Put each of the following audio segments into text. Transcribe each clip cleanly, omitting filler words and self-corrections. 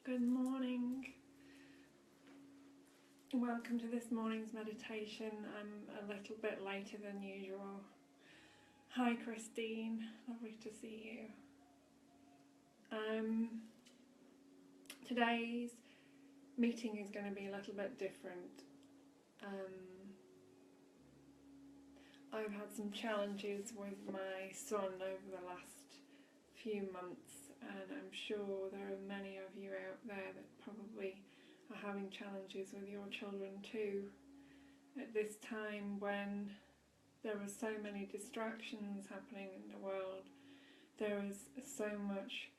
Good morning. Welcome to this morning's meditation. I'm a little bit later than usual. Hi Christine, lovely to see you. Today's meeting is going to be a little bit different. I've had some challenges with my son over the last few months, and I'm sure there are many of you out there that probably are having challenges with your children too at this time when there are so many distractions happening in the world. There is so much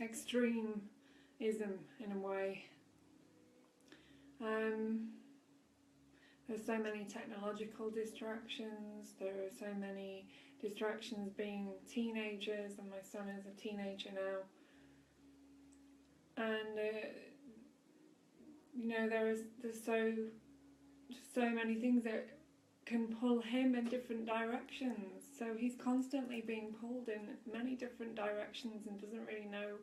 extremism in a way. There's so many technological distractions, there are so many distractions being teenagers, and my son is a teenager now. And there's so many things that can pull him in different directions. So he's constantly being pulled in many different directions and doesn't really know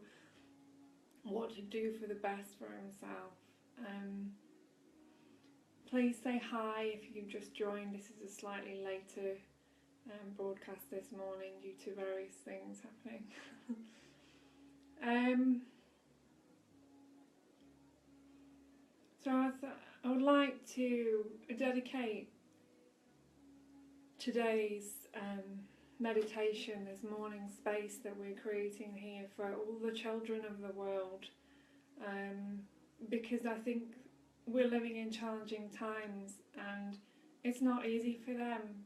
what to do for the best for himself. Please say hi if you've just joined. This is a slightly later broadcast this morning due to various things happening. So I would like to dedicate today's meditation, this morning space that we're creating here, for all the children of the world, because I think we're living in challenging times and it's not easy for them.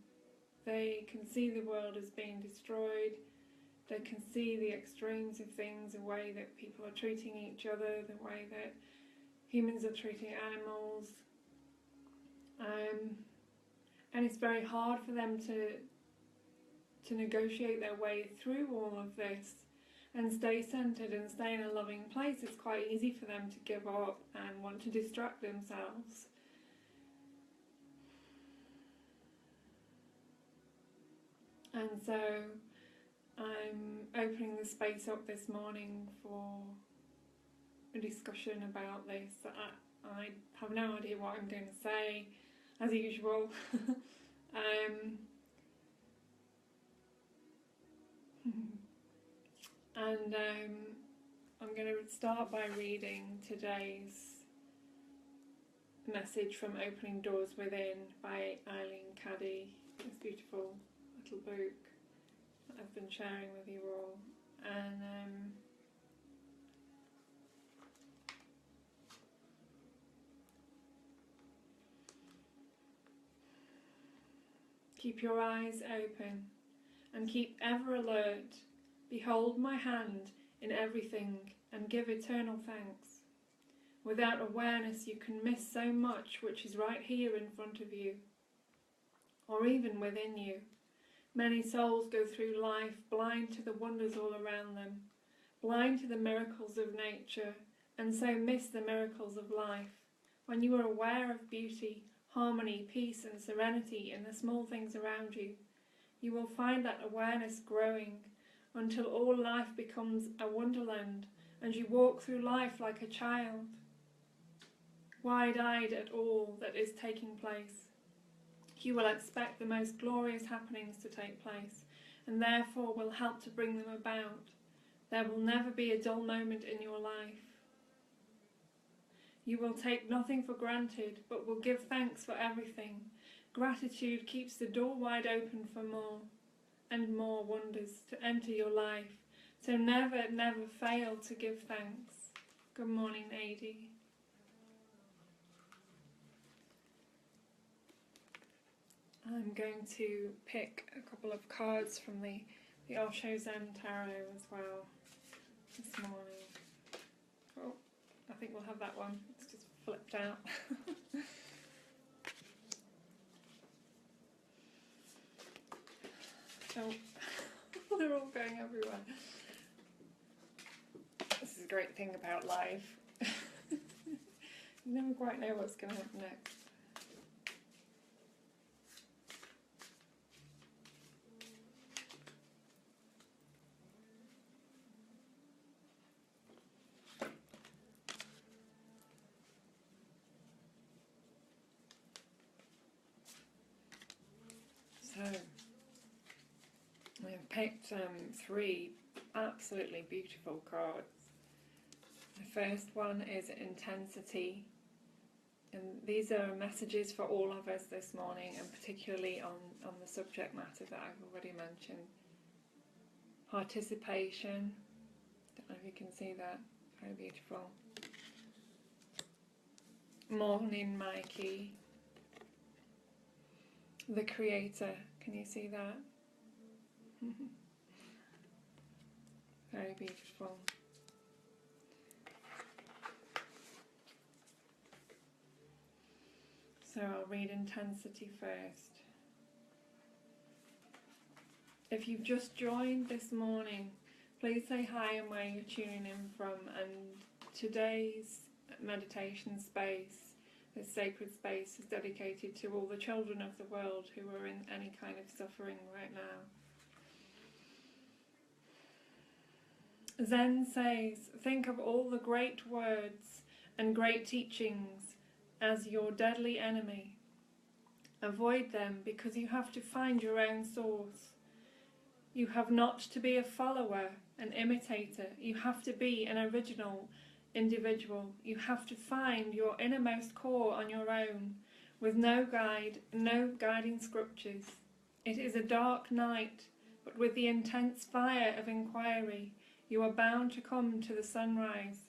They can see the world as being destroyed, they can see the extremes of things, the way that people are treating each other, the way that humans are treating animals, and it's very hard for them to negotiate their way through all of this and stay centered and stay in a loving place. It's quite easy for them to give up and want to distract themselves. And so I'm opening the space up this morning for a discussion about this. I have no idea what I'm going to say, as usual. And I'm going to start by reading today's message from Opening Doors Within by Eileen Caddy. This beautiful little book that I've been sharing with you all. And keep your eyes open and keep ever alert. Behold my hand in everything and give eternal thanks. Without awareness you can miss so much which is right here in front of you, or even within you. Many souls go through life blind to the wonders all around them, blind to the miracles of nature, and so miss the miracles of life. When you are aware of beauty, harmony, peace and serenity in the small things around you, you will find that awareness growing until all life becomes a wonderland and you walk through life like a child, wide-eyed at all that is taking place. You will expect the most glorious happenings to take place and therefore will help to bring them about. There will never be a dull moment in your life. You will take nothing for granted, but will give thanks for everything. Gratitude keeps the door wide open for more and more wonders to enter your life. So never, never fail to give thanks. Good morning, Adi. I'm going to pick a couple of cards from the Osho Zen Tarot as well this morning. Oh, I think we'll have that one. It's just flipped out. Oh, they're all going everywhere. This is a great thing about live. You never quite know what's going to happen next. picked three absolutely beautiful cards. The first one is intensity, and these are messages for all of us this morning, and particularly on the subject matter that I've already mentioned. Participation, don't know if you can see that, very beautiful. Morning Mikey, the creator, can you see that? Very beautiful. So I'll read intensity first. If you've just joined this morning, please say hi and where you're tuning in from. And today's meditation space, this sacred space, is dedicated to all the children of the world who are in any kind of suffering right now. Zen says, think of all the great words and great teachings as your deadly enemy. Avoid them because you have to find your own source. You have not to be a follower, an imitator. You have to be an original individual. You have to find your innermost core on your own, with no guide, no guiding scriptures. It is a dark night, but with the intense fire of inquiry, you are bound to come to the sunrise.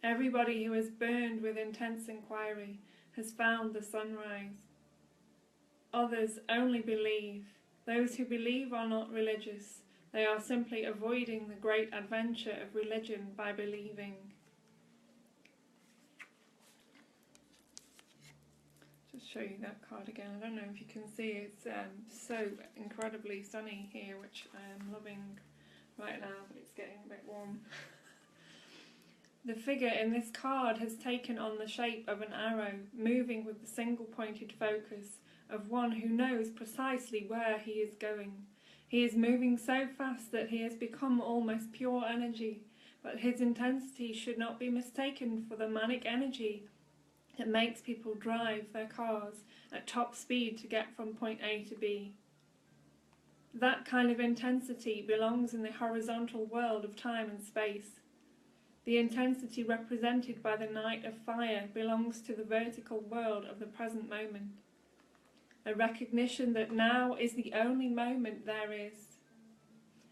Everybody who is burned with intense inquiry has found the sunrise. Others only believe. Those who believe are not religious. They are simply avoiding the great adventure of religion by believing. Just show you that card again. I don't know if you can see, it's so incredibly sunny here, which I am loving right now, but it's getting a bit warm. The figure in this card has taken on the shape of an arrow, moving with the single pointed focus of one who knows precisely where he is going. He is moving so fast that he has become almost pure energy, but his intensity should not be mistaken for the manic energy that makes people drive their cars at top speed to get from point A to B. That kind of intensity belongs in the horizontal world of time and space. The intensity represented by the night of fire belongs to the vertical world of the present moment. A recognition that now is the only moment there is,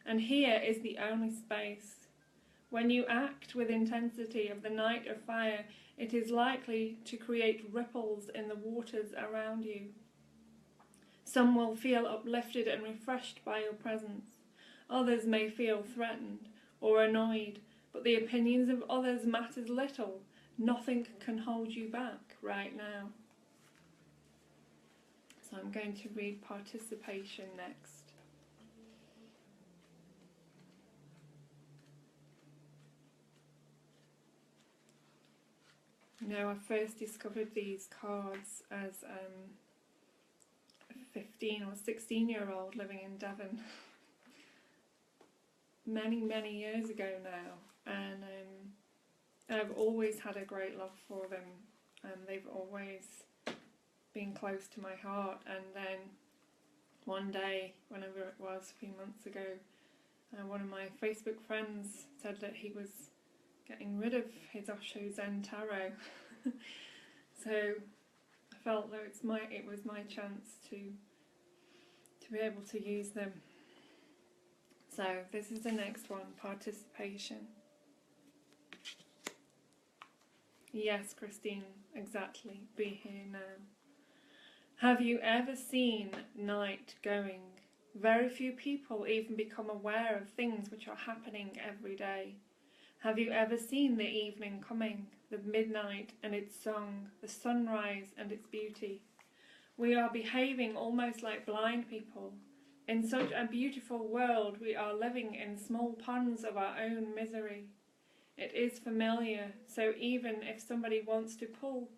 and here is the only space. When you act with intensity of the night of fire, it is likely to create ripples in the waters around you. Some will feel uplifted and refreshed by your presence. Others may feel threatened or annoyed, but the opinions of others matters little. Nothing can hold you back right now. So I'm going to read participation next. Now, I first discovered these cards as a 15 or 16-year-old living in Devon many years ago now, and I've always had a great love for them, and they've always been close to my heart. And then one day, whenever it was, a few months ago, one of my Facebook friends said that he was getting rid of his Osho Zen Tarot. So I felt that it was my chance to be able to use them. So this is the next one, participation. Yes, Christine, exactly. Be here now. Have you ever seen night going? Very few people even become aware of things which are happening every day. Have you ever seen the evening coming, the midnight and its song, the sunrise and its beauty? We are behaving almost like blind people. In such a beautiful world, we are living in small ponds of our own misery. It is familiar, so even if somebody wants to pull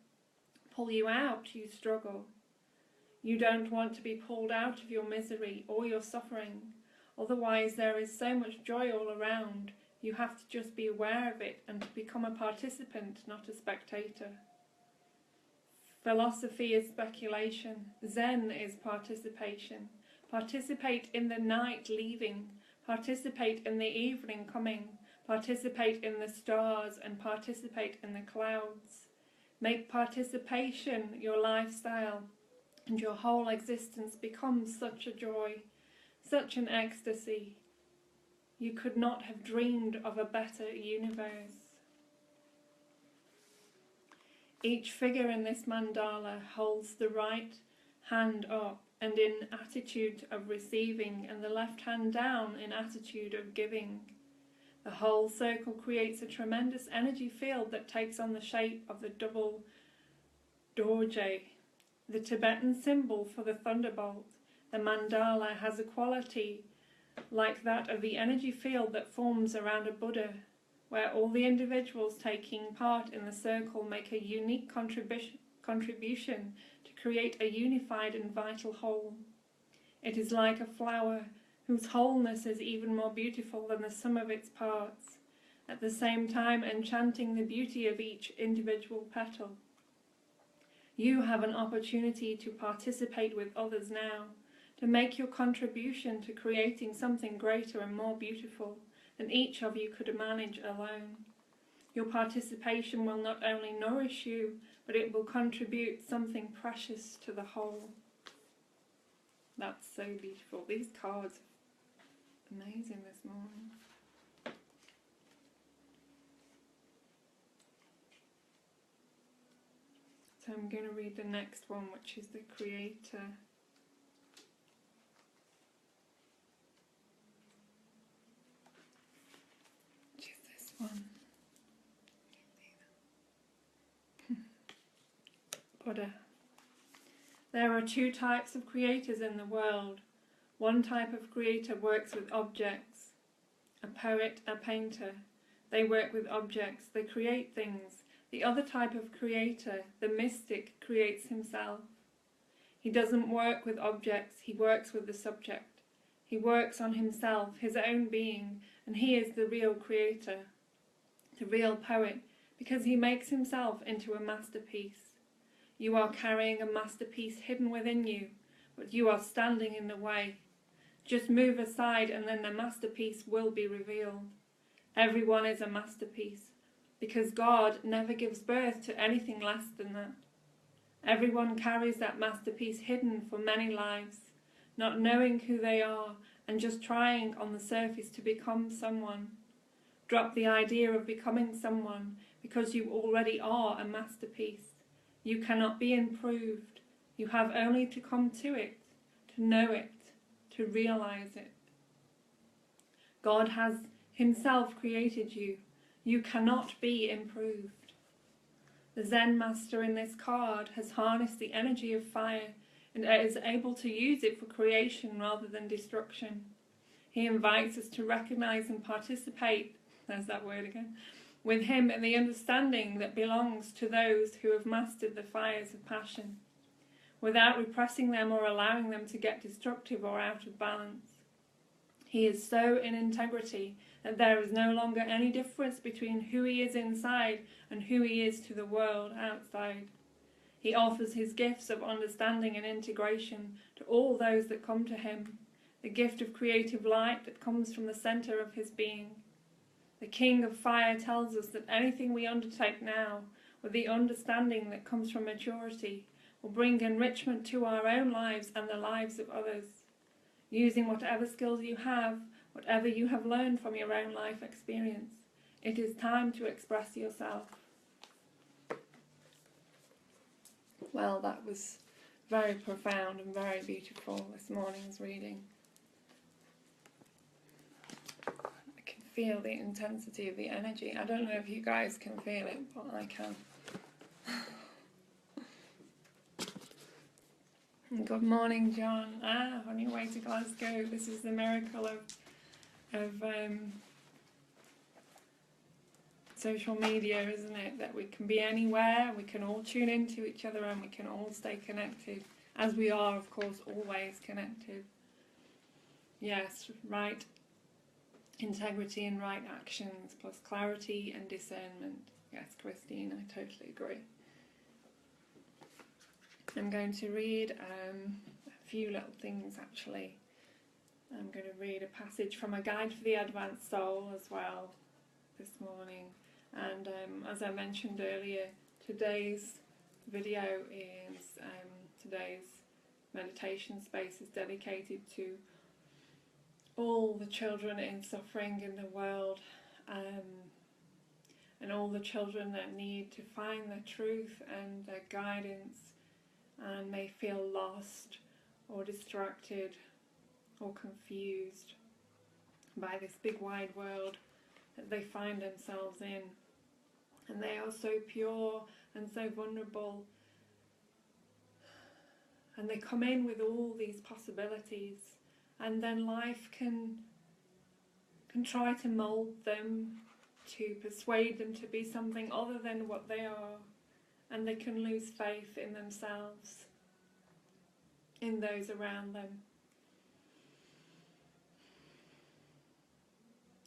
you out, you struggle. You don't want to be pulled out of your misery or your suffering. Otherwise, there is so much joy all around. You have to just be aware of it and to become a participant, not a spectator. Philosophy is speculation. Zen is participation. Participate in the night leaving. Participate in the evening coming. Participate in the stars and participate in the clouds. Make participation your lifestyle, and your whole existence becomes such a joy, such an ecstasy. You could not have dreamed of a better universe. Each figure in this mandala holds the right hand up and in attitude of receiving, and the left hand down in attitude of giving. The whole circle creates a tremendous energy field that takes on the shape of the double dorje, the Tibetan symbol for the thunderbolt. The mandala has a quality like that of the energy field that forms around a Buddha, where all the individuals taking part in the circle make a unique contribution to create a unified and vital whole. It is like a flower whose wholeness is even more beautiful than the sum of its parts, at the same time enchanting the beauty of each individual petal. You have an opportunity to participate with others now, to make your contribution to creating something greater and more beautiful than each of you could manage alone. Your participation will not only nourish you, but it will contribute something precious to the whole. That's so beautiful. These cards are amazing this morning. So I'm going to read the next one, which is the Creator. Which is this one. Buddha. There are two types of creators in the world. One type of creator works with objects. A poet, a painter. They work with objects, they create things. The other type of creator, the mystic, creates himself. He doesn't work with objects, he works with the subject. He works on himself, his own being, and he is the real creator, the real poet, because he makes himself into a masterpiece. You are carrying a masterpiece hidden within you, but you are standing in the way. Just move aside and then the masterpiece will be revealed. Everyone is a masterpiece, because God never gives birth to anything less than that. Everyone carries that masterpiece hidden for many lives, not knowing who they are and just trying on the surface to become someone. Drop the idea of becoming someone, because you already are a masterpiece. You cannot be improved. You have only to come to it, to know it, to realize it. God has himself created you. You cannot be improved. The Zen master in this card has harnessed the energy of fire and is able to use it for creation rather than destruction. He invites us to recognize and participate, there's that word again, with him in the understanding that belongs to those who have mastered the fires of passion, without repressing them or allowing them to get destructive or out of balance. He is so in integrity that there is no longer any difference between who he is inside and who he is to the world outside. He offers his gifts of understanding and integration to all those that come to him, the gift of creative light that comes from the center of his being. The King of Fire tells us that anything we undertake now, with the understanding that comes from maturity, will bring enrichment to our own lives and the lives of others. Using whatever skills you have, whatever you have learned from your own life experience, it is time to express yourself. Well, that was very profound and very beautiful, this morning's reading. Feel the intensity of the energy. I don't know if you guys can feel it, but I can. Good morning, John. On your way to Glasgow. This is the miracle of social media, isn't it? That we can be anywhere, we can all tune into each other, and we can all stay connected, as we are, of course, always connected. Yes, right. Integrity and right actions, plus clarity and discernment. Yes, Christine, I totally agree. I'm going to read a few little things actually. I'm going to read a passage from a guide for the advanced soul as well this morning. And as I mentioned earlier, today's video is today's meditation space is dedicated to all the children in suffering in the world, and all the children that need to find their truth and their guidance and may feel lost or distracted or confused by this big wide world that they find themselves in. And they are so pure and so vulnerable, and they come in with all these possibilities, and then life can try to mould them, to persuade them to be something other than what they are, and they can lose faith in themselves, in those around them,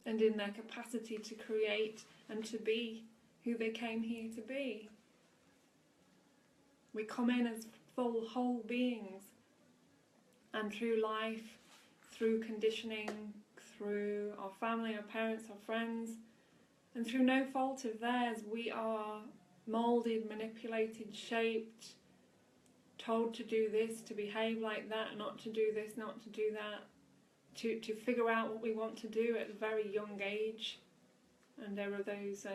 and in their capacity to create and to be who they came here to be. We come in as full, whole beings, and through life, through conditioning, through our family, our parents, our friends, and through no fault of theirs, we are moulded, manipulated, shaped, told to do this, to behave like that, not to do this, not to do that, to figure out what we want to do at a very young age. And there are those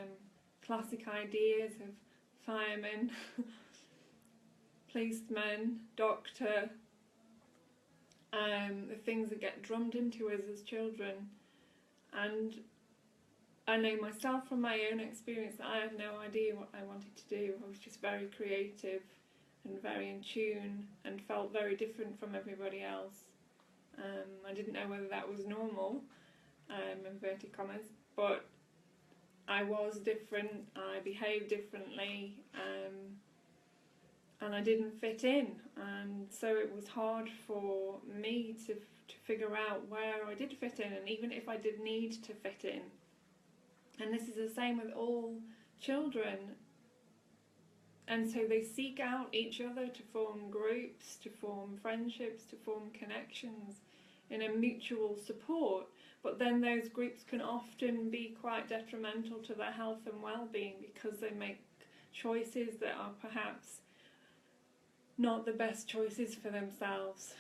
classic ideas of firemen, policeman, doctor, the things that get drummed into us as children. And I know myself from my own experience that I had no idea what I wanted to do. I was just very creative and very in tune and felt very different from everybody else. I didn't know whether that was normal, inverted commas, but I was different, I behaved differently, and I didn't fit in, and so it was hard for me to figure out where I did fit in, and even if I did need to fit in. And this is the same with all children, and so they seek out each other to form groups, to form friendships, to form connections in a mutual support. But then those groups can often be quite detrimental to their health and well-being, because they make choices that are perhaps not the best choices for themselves,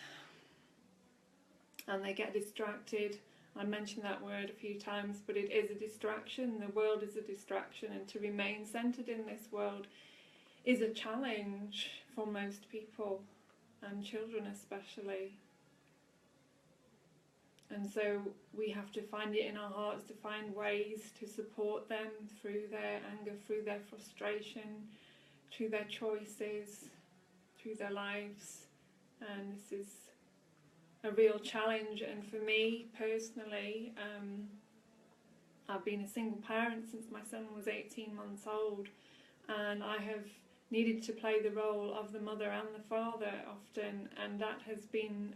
and they get distracted. I mentioned that word a few times, but it is a distraction. The world is a distraction, and to remain centered in this world is a challenge for most people, and children especially. And so we have to find it in our hearts to find ways to support them through their anger, through their frustration, through their choices, through their lives. And this is a real challenge. And for me personally, I've been a single parent since my son was 18 months old, and I have needed to play the role of the mother and the father often, and that has been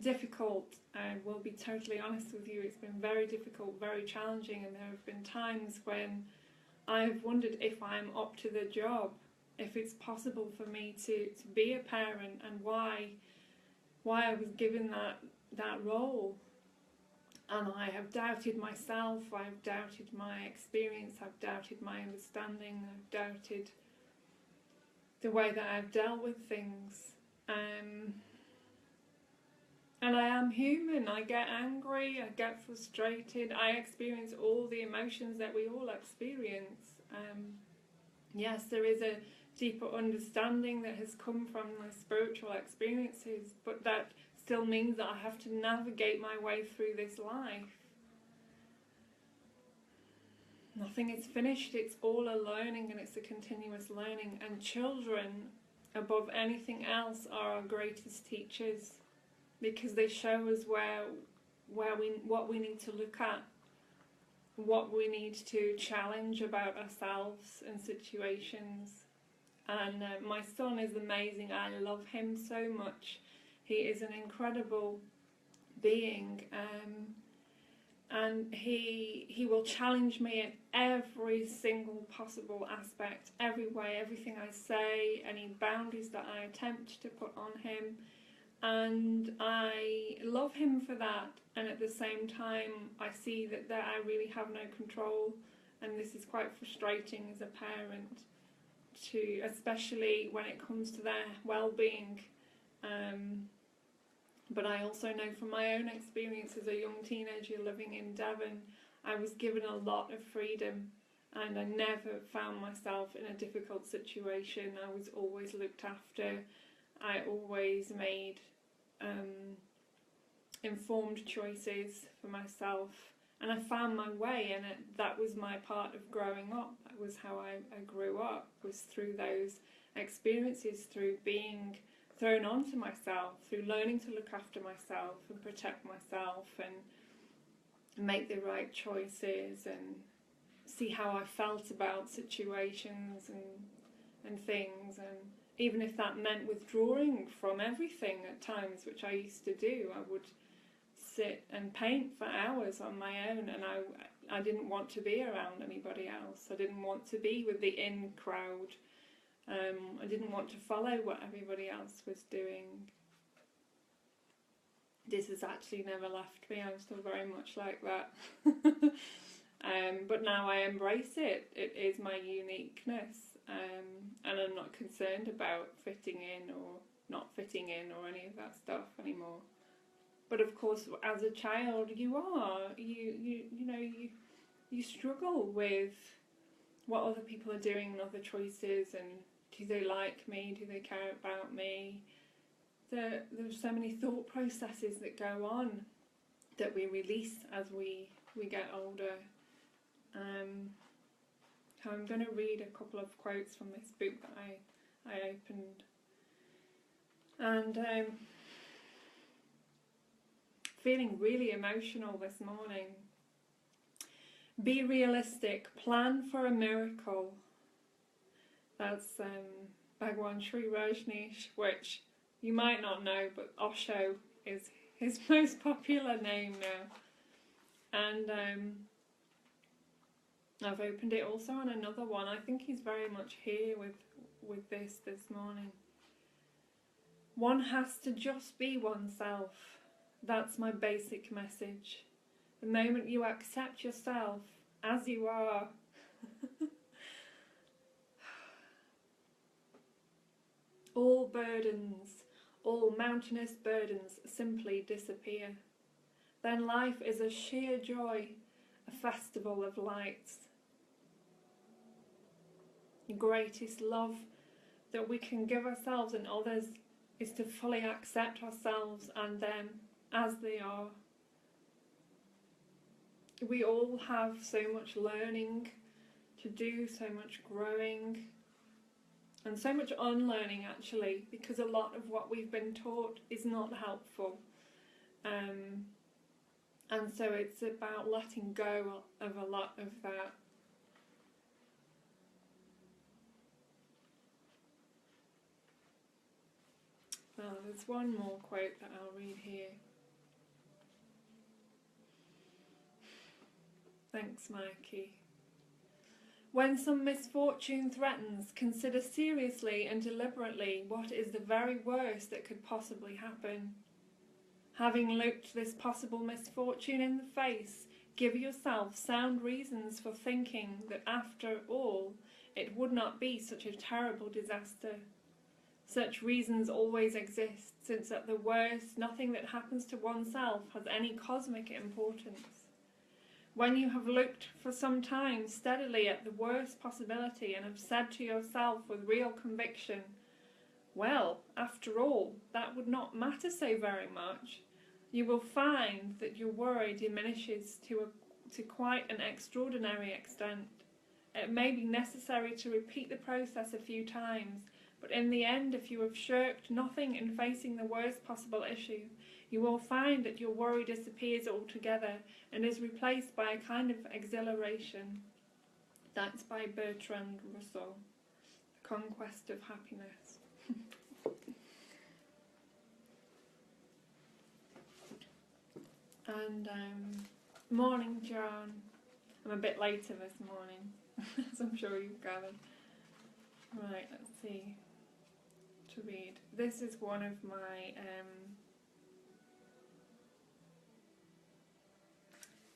difficult. I will be totally honest with you, it's been very difficult, very challenging, and there have been times when I've wondered if I'm up to the job, if it's possible for me to be a parent, and why I was given that role. And I have doubted myself, I've doubted my experience, I've doubted my understanding, I've doubted the way that I've dealt with things. And I am human, I get angry, I get frustrated, I experience all the emotions that we all experience. Yes, there is a deeper understanding that has come from my spiritual experiences, but that still means that I have to navigate my way through this life. Nothing is finished, it's all a learning, and it's a continuous learning. And children, above anything else, are our greatest teachers, because they show us what we need to look at, what we need to challenge about ourselves and situations. And my son is amazing, I love him so much. He is an incredible being, and he will challenge me in every single possible aspect, every way, everything I say, any boundaries that I attempt to put on him. And I love him for that, and at the same time I see that I really have no control, and this is quite frustrating as a parent, to especially when it comes to their well-being. But I also know from my own experience as a young teenager living in Devon, I was given a lot of freedom, and I never found myself in a difficult situation. I was always looked after. I always made informed choices for myself, and I found my way, and that was my part of growing up. That was how I grew up, was through those experiences, through being thrown onto myself, through learning to look after myself and protect myself and make the right choices and see how I felt about situations and things. And even if that meant withdrawing from everything at times, which I used to do, I would sit and paint for hours on my own, and I didn't want to be around anybody else. I didn't want to be with the in crowd. I didn't want to follow what everybody else was doing. This has actually never left me. I'm still very much like that. But now I embrace it. It is my uniqueness. And I'm not concerned about fitting in or not fitting in or any of that stuff anymore. But of course, as a child, you struggle with what other people are doing and other choices, and do they like me? Do they care about me? There's so many thought processes that go on that we release as we get older. I'm going to read a couple of quotes from this book that I opened. And feeling really emotional this morning. Be realistic. Plan for a miracle. That's Bhagwan Sri Rajneesh, which you might not know, but Osho is his most popular name now. And I've opened it also on another one. I think he's very much here with this morning. One has to just be oneself. That's my basic message. The moment you accept yourself as you are, all burdens, all mountainous burdens simply disappear. Then life is a sheer joy, a festival of lights. The greatest love that we can give ourselves and others is to fully accept ourselves and them as they are. We all have so much learning to do, so much growing, and so much unlearning actually, because a lot of what we've been taught is not helpful. And so it's about letting go of a lot of that. Well, there's one more quote that I'll read here. Thanks, Mikey. When some misfortune threatens, consider seriously and deliberately what is the very worst that could possibly happen. Having looked this possible misfortune in the face, give yourself sound reasons for thinking that after all, it would not be such a terrible disaster. Such reasons always exist, since at the worst, nothing that happens to oneself has any cosmic importance. When you have looked for some time steadily at the worst possibility and have said to yourself with real conviction, well, after all, that would not matter so very much, you will find that your worry diminishes to quite an extraordinary extent. It may be necessary to repeat the process a few times, but in the end, if you have shirked nothing in facing the worst possible issue, you will find that your worry disappears altogether and is replaced by a kind of exhilaration. That's by Bertrand Russell, The Conquest of Happiness. And Morning, John. I'm a bit later this morning, as I'm sure you've gathered. Right, let's see. To read. This is one of my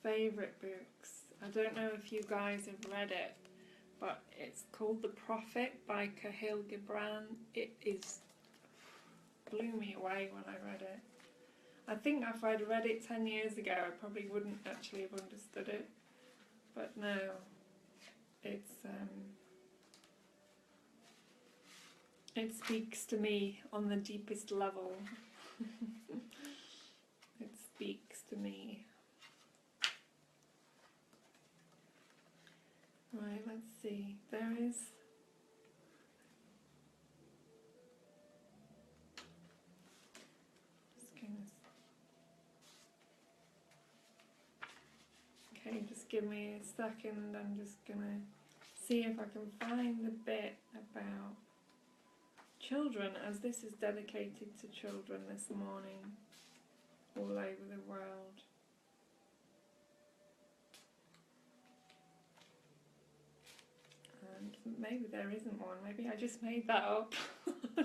favourite books. I don't know if you guys have read it, but it's called The Prophet by Kahlil Gibran. It blew me away when I read it. I think if I'd read it 10 years ago, I probably wouldn't actually have understood it. But no, it speaks to me on the deepest level. It speaks to me. Right, let's see. There is... Okay, just give me a second. I'm just going to see if I can find the bit about children, as this is dedicated to children this morning all over the world. And maybe there isn't one. Maybe I just made that up. I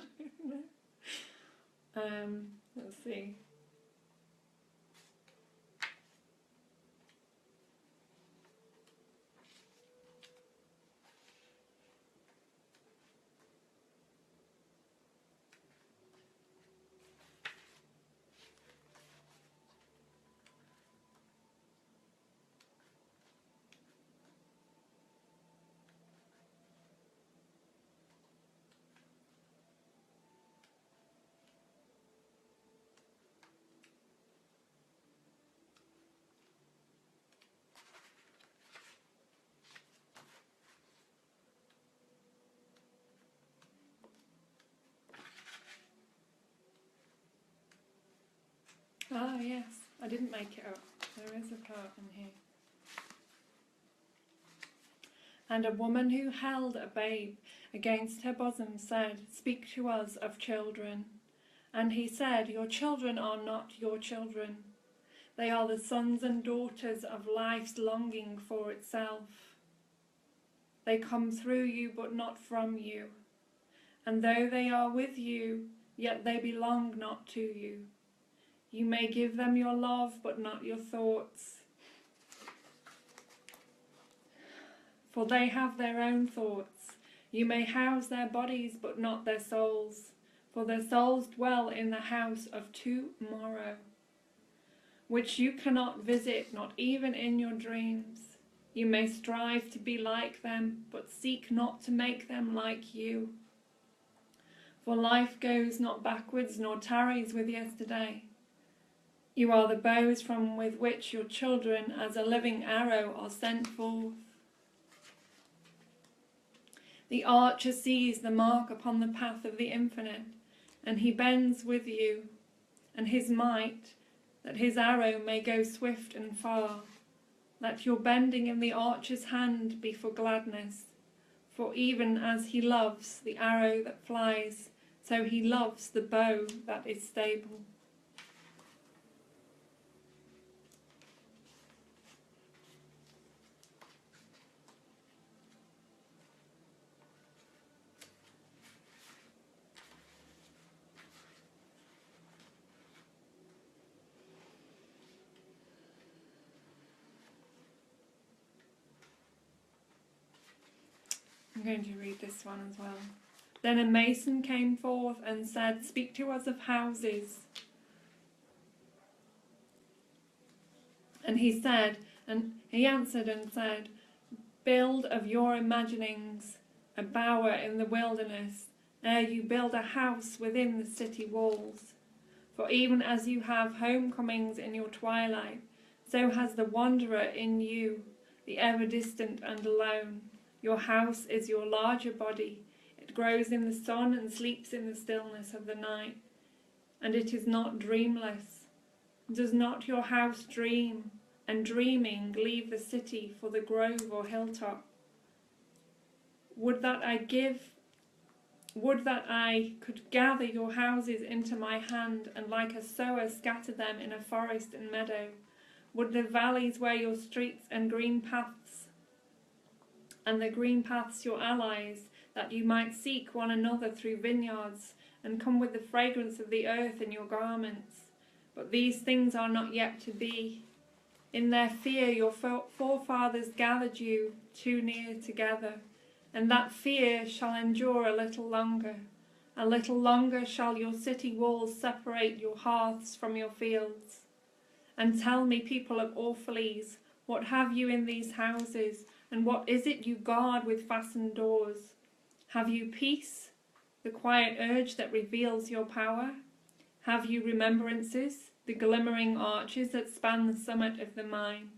don't know. Let's see. Ah, yes, I didn't make it up. There is a part in here. And a woman who held a babe against her bosom said, "Speak to us of children." And he said, "Your children are not your children. They are the sons and daughters of life's longing for itself. They come through you, but not from you. And though they are with you, yet they belong not to you. You may give them your love, but not your thoughts. For they have their own thoughts. You may house their bodies, but not their souls. For their souls dwell in the house of tomorrow, which you cannot visit, not even in your dreams. You may strive to be like them, but seek not to make them like you. For life goes not backwards, nor tarries with yesterday. You are the bows from with which your children, as a living arrow, are sent forth. The archer sees the mark upon the path of the infinite, and he bends with you, and his might, that his arrow may go swift and far. Let your bending in the archer's hand be for gladness, for even as he loves the arrow that flies, so he loves the bow that is stable. I'm going to read this one as well. Then a mason came forth and said, "Speak to us of houses." And he answered and said, "Build of your imaginings a bower in the wilderness, ere you build a house within the city walls. For even as you have homecomings in your twilight, so has the wanderer in you, the ever distant and alone. Your house is your larger body. It grows in the sun and sleeps in the stillness of the night. And it is not dreamless. Does not your house dream, and dreaming leave the city for the grove or hilltop? Would that I could gather your houses into my hand, and like a sower scatter them in a forest and meadow. Would the valleys where your streets and green paths, and the green paths your allies, that you might seek one another through vineyards, and come with the fragrance of the earth in your garments. But these things are not yet to be. In their fear your forefathers gathered you too near together, and that fear shall endure a little longer. A little longer shall your city walls separate your hearths from your fields. And tell me, people of Orphalese, what have you in these houses, and what is it you guard with fastened doors? Have you peace, the quiet urge that reveals your power? Have you remembrances, the glimmering arches that span the summit of the mine?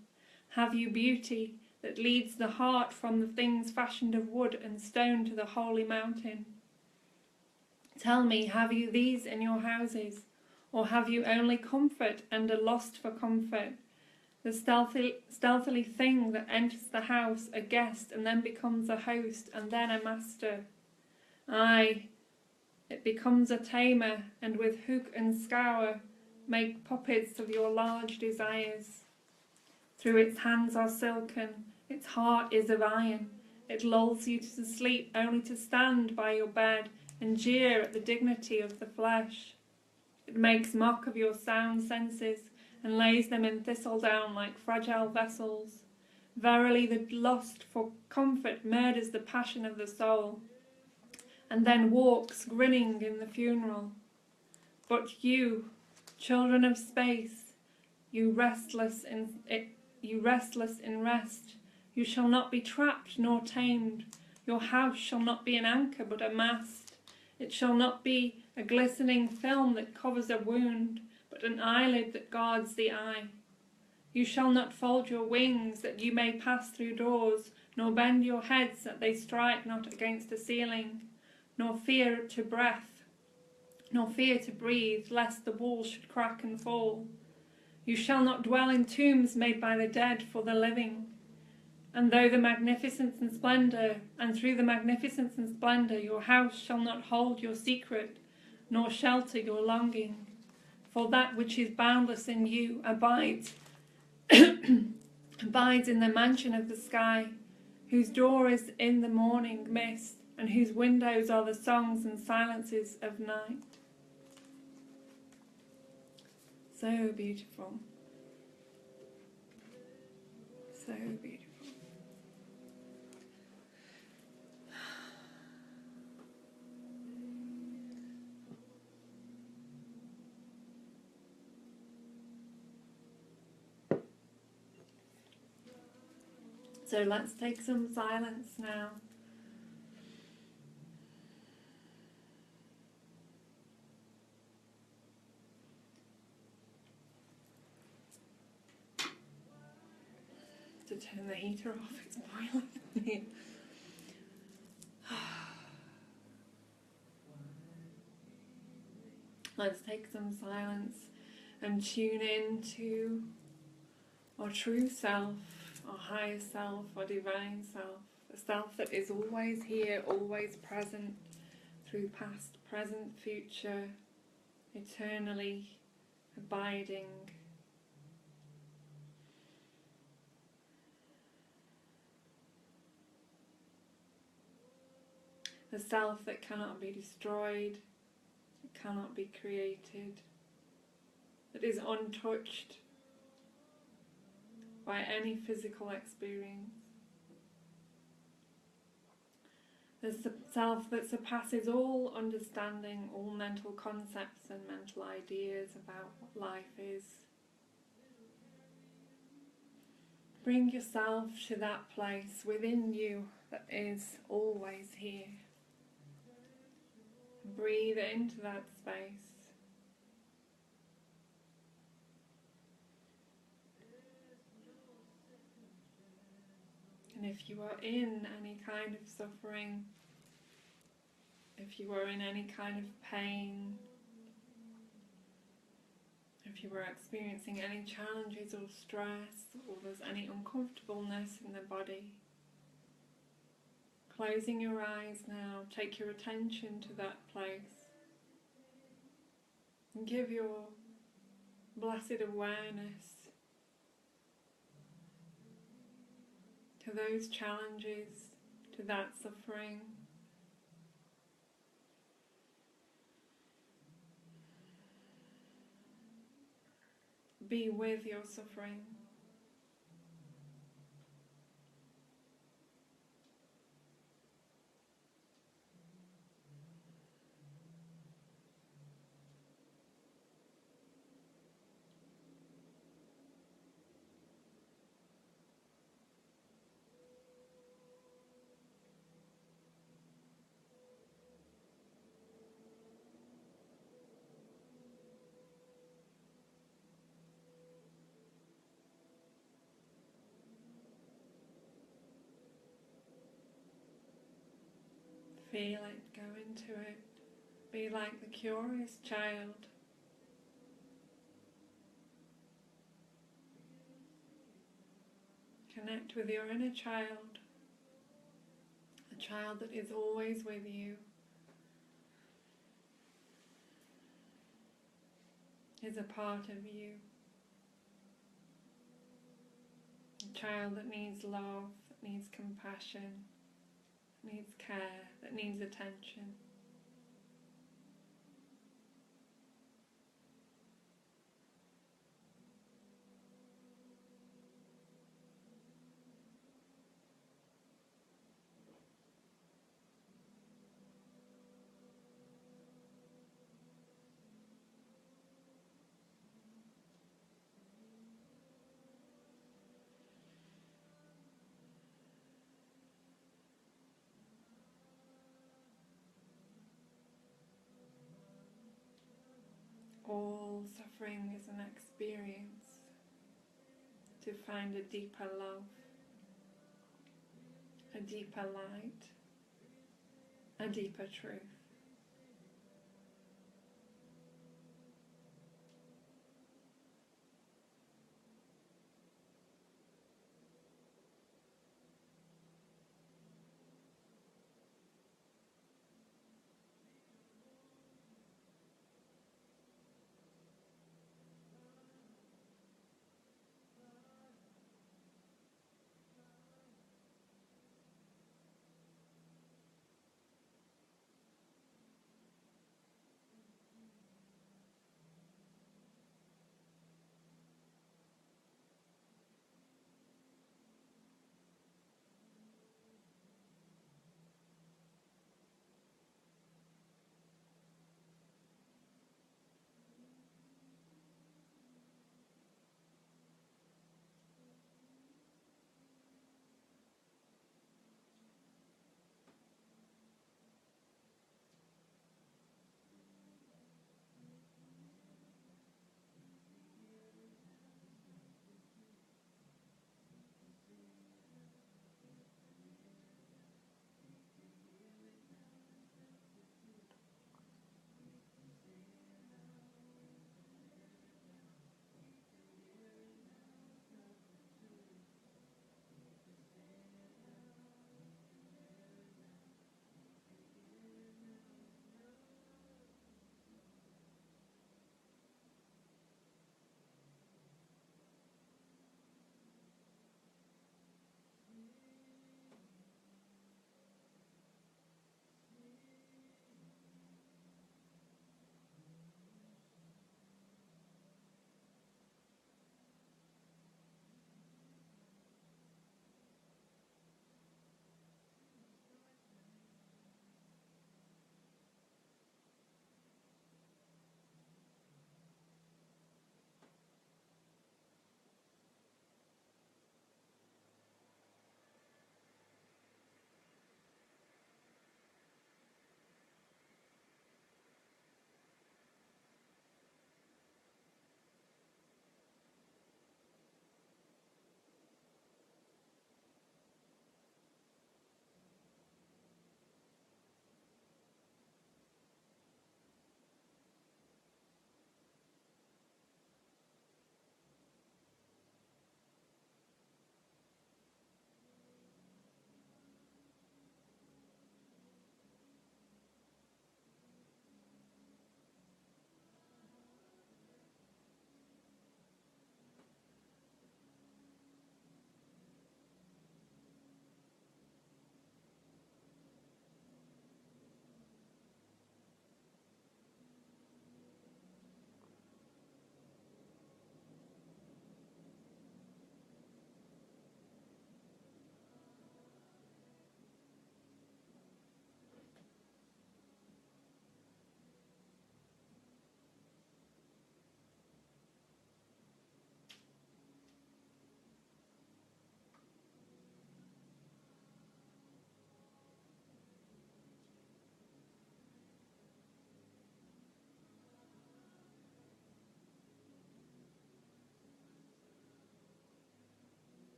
Have you beauty that leads the heart from the things fashioned of wood and stone to the holy mountain? Tell me, have you these in your houses? Or have you only comfort and a lust for comfort? The stealthily thing that enters the house, a guest, and then becomes a host, and then a master. Aye, it becomes a tamer, and with hook and scour make puppets of your large desires. Through its hands are silken, its heart is of iron. It lulls you to sleep only to stand by your bed and jeer at the dignity of the flesh. It makes mock of your sound senses and lays them in thistledown like fragile vessels. Verily, the lust for comfort murders the passion of the soul, and then walks grinning in the funeral. But you, children of space, you restless in rest, you shall not be trapped nor tamed. Your house shall not be an anchor but a mast. It shall not be a glistening film that covers a wound, but an eyelid that guards the eye. You shall not fold your wings that you may pass through doors, nor bend your heads that they strike not against a ceiling, nor fear to breathe, lest the walls should crack and fall. You shall not dwell in tombs made by the dead for the living. And through the magnificence and splendour, your house shall not hold your secret, nor shelter your longing. For that which is boundless in you abides abides in the mansion of the sky, whose door is in the morning mist, and whose windows are the songs and silences of night. So beautiful. So beautiful. So let's take some silence now. To turn the heater off, it's boiling in here. Let's take some silence and tune in to our true self, our higher self, our divine self, the self that is always here, always present, through past, present, future, eternally abiding. The self that cannot be destroyed, that cannot be created, that is untouched by any physical experience. The self that surpasses all understanding, all mental concepts and mental ideas about what life is. Bring yourself to that place within you that is always here. Breathe into that space. And if you are in any kind of suffering, if you are in any kind of pain, if you are experiencing any challenges or stress, or there's any uncomfortableness in the body, closing your eyes now, take your attention to that place and give your blessed awareness to those challenges, to that suffering. Be with your suffering. Feel it, go into it. Be like the curious child. Connect with your inner child, a child that is always with you, is a part of you. A child that needs love, that needs compassion, that needs care, that needs attention. All suffering is an experience to find a deeper love, a deeper light, a deeper truth.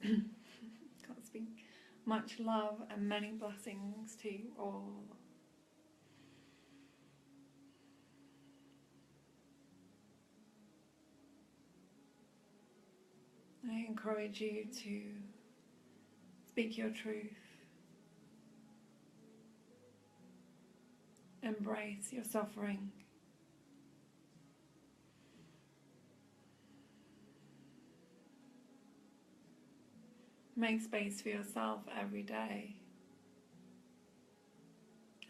Can't speak. Much love and many blessings to you all. I encourage you to speak your truth. Embrace your suffering. Make space for yourself every day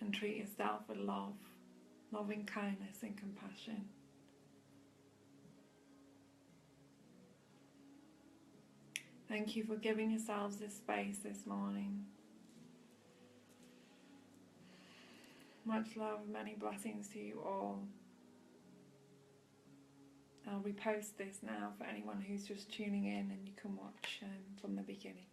and treat yourself with love, loving kindness and compassion. Thank you for giving yourselves this space this morning. Much love, many blessings to you all. I'll repost this now for anyone who's just tuning in, and you can watch from the beginning.